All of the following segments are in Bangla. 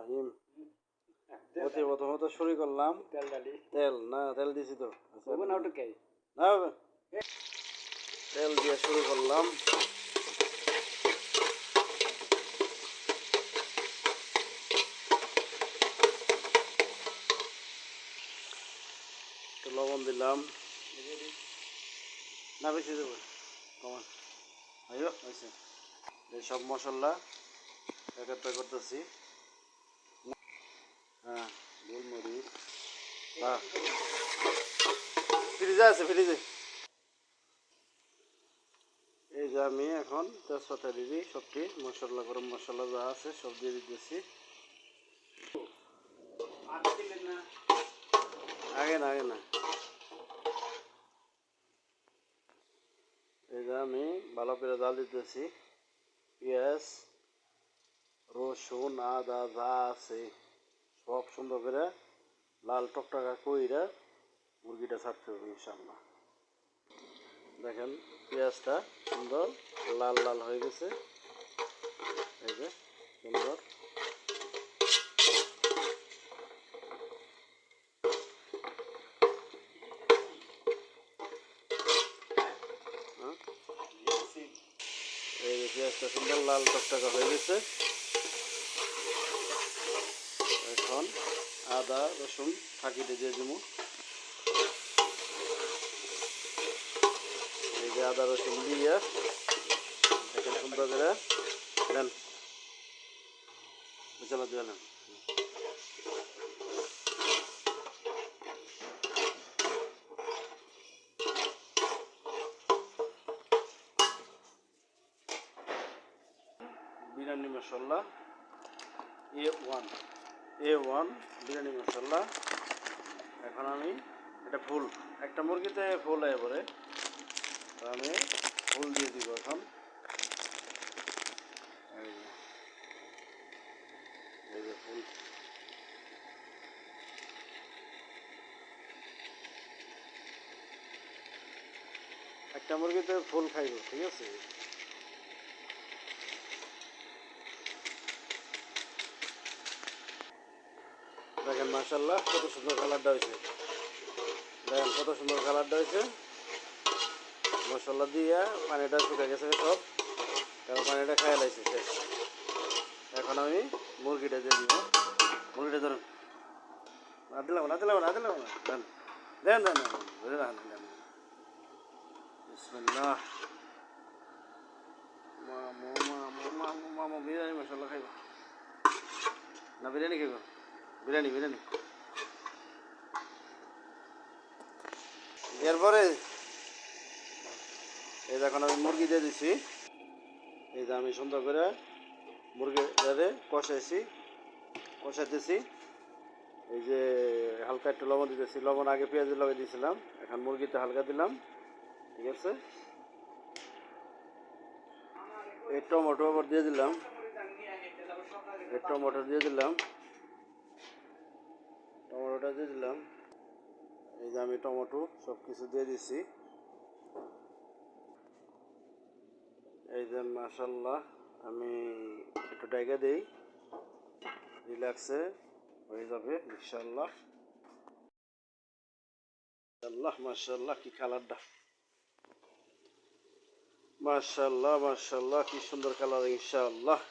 রহিম। অতি প্রথমত শুরু করলাম তেল দিছি তো না তেল দিয়ে শুরু করলাম। একটু লবণ দিলাম, না বেশি দেবো কমান আইও আচ্ছা। এই সব মশলা একটা করতেছি। হ্যাঁ গোলমরিচ, হ্যাঁ ফ্রিজে আছে ফ্রিজে। এই যে আমি এখন তেজপাতা দিদি সবটি মশলা গরম মশলা যা আছে সব দিয়ে দিতেছি। আগে না এই যে আমি ভালো করে জাল দিতেছি। পেঁয়াজ রসুন আদা যা আছে সব সুন্দর করে লাল টকটকা কইরা মুরগিটা ছাড়তে হবে ইনশাআল্লাহ। দেখেন পেঁয়াজটা সুন্দর লাল লাল হয়ে গেছে, এই যে সুন্দর। এই যে পেঁয়াজটা সুন্দর লাল টকটকা হয়ে গেছে। এখন আদা রসুন ফাঁকিতে দিয়ে দেবো। এই যে আদা রসুন দিয়ে এখন সুন্দর করে দেন মশলা দিয়ে নেন। বিরিয়ানি মশলা A1 বিরিয়ানি মশলা। এখন আমি এটা ফুল একটা মুরগিতে ফুল হয়ে পড়ে, আমি ফুল দিয়ে দিব এখন। এই যে ফুল, একটা মুরগিতে ফুল খাইব, ঠিক আছে। দেখেন মাশাআল্লাহ কত সুন্দর কালারটা হয়েছে, দেখেন কত সুন্দর কালারটা হয়েছে। মশলা দিয়ে পানিটা শুকিয়ে গেছে সব, কারণ পানিটা খাইয়া লাইছে শেষ। এখন আমি মুরগিটা দিয়ে দিব। মুরগিটা ধরুন, না দিলাম না দেন দেন দেন দেন। বিসমিল্লাহ। মামা বিরিয়ানি মশলা খাইব না? বিরিয়ানি খাইব? বিরিয়ানি এরপরে এই দেখুন আমি মুরগি দিয়ে দিছি। এই যে আমি সুন্দর করে মুরগিটারে কষাইতেছি। এই যে হালকা একটু লবণ দিতেছি, লবণ আগে পেঁয়াজের লগে দিয়েছিলাম, এখন মুরগিতে হালকা দিলাম, ঠিক আছে। এই টমেটো আবার দিয়ে দিলাম, টমেটোটা দিয়ে দিলাম। এই যে আমি টমেটো সব কিছু দিয়ে দিছি। এই যে মাশাআল্লাহ আমি একটু ডাইগা দিই, রিল্যাক্সে হয়ে যাবে ইনশাআল্লাহ। মাশাআল্লাহ কি কালারটা, মাশাআল্লাহ কি সুন্দর কালার ইনশাআল্লাহ।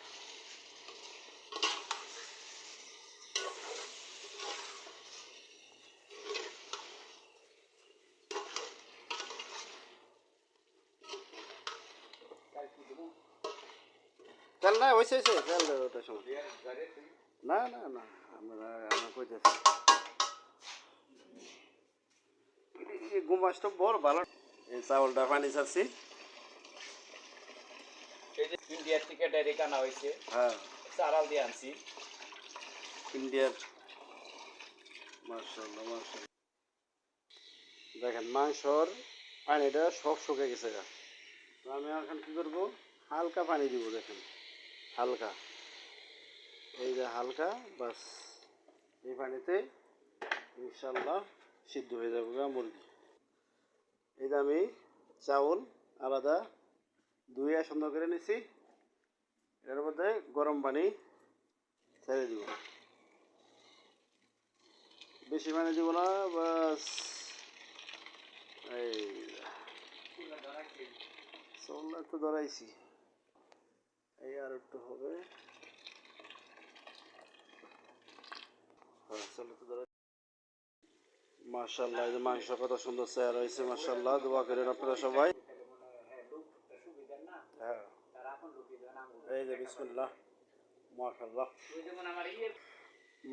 তেল না হয়েছে তেল ওটার সময় না আমরা কইতেছি গুমাসটা বড় ভালো। এই চাউলটা পানি ছাড়ছি, এই যে ইন্ডিয়ার থেকে ডাইরেক্ট আনা হয়েছে। হ্যাঁ চারাল দিয়ে আনছি ইন্ডিয়ার। মাশাআল্লাহ দেখেন মাংসর পানিটা সব শুকিয়ে গেছে গা। তো আমি এখন কী করবো, হালকা পানি দিব, দেখেন হালকা, এই যে হালকা, বাস এই পানিতে ইনশাআল্লাহ সিদ্ধ হয়ে যাবে গা মুরগি। এই যে আমি চাউল আলাদা ধুয়ে সুন্দর করে নিছি, এর মধ্যে গরম পানি ছেড়ে দিব। বেশি পানি দিব না, বাস এই চোলা তো ধরাইছি, এই আর একটু হবে। হ্যাঁ চোলা তো ধরাই। মাশাআল্লাহ, এই যে মাংস কত সুন্দর চেয়ার হয়েছে, মাশাআল্লাহ। দোয়া করেন আপনারা সবাই। হ্যাঁ এই যে বিসমিল্লাহ, মাশাআল্লাহ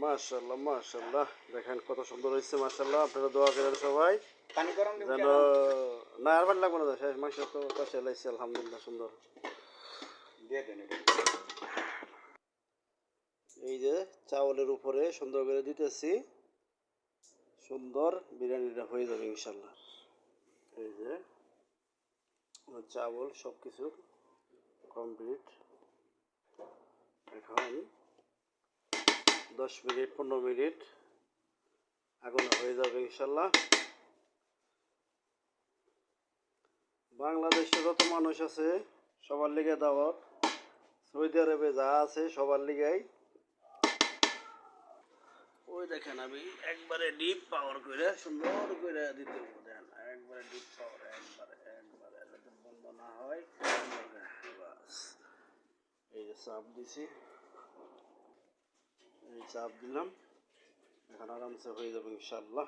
মাশাআল্লাহ মাশাআল্লাহ, দেখেন কত সুন্দর হয়েছে মাশাআল্লাহ। আপনারা দোয়া করেন সবাই পানি গরম যেন, না আর ভালো লাগবে না, শেষ মাংস তো কষে লাইছে আলহামদুলিল্লাহ সুন্দর। দিয়ে দেন। এই যে চাউলের উপরে সুন্দর করে দিতেছি, সুন্দর বিরিয়ানিটা হয়ে যাবে ইনশাল্লাহ। এই যে আমার চাউল সব কিছু কমপ্লিট, এখন 10 মিনিট 15 মিনিট আগুন হয়ে যাবে ইনশাল্লাহ। বাংলাদেশে যত মানুষ আছে সবার লিগে দাওয়াত, সৌদি আরবে যা আছে সবার লিগাই। ওই দেখেন আমি একবারে ডিপ পাওয়ার করে সুন্দর করে দিতে দেন, একবারে ডিপ পাওয়ার, একবারে একবারে যাতে বন্ধ না হয়। বাস এই যে চাপ দিছি, এই চাপ দিলাম, এখন আরামসে হয়ে যাবে ইনশাআল্লাহ।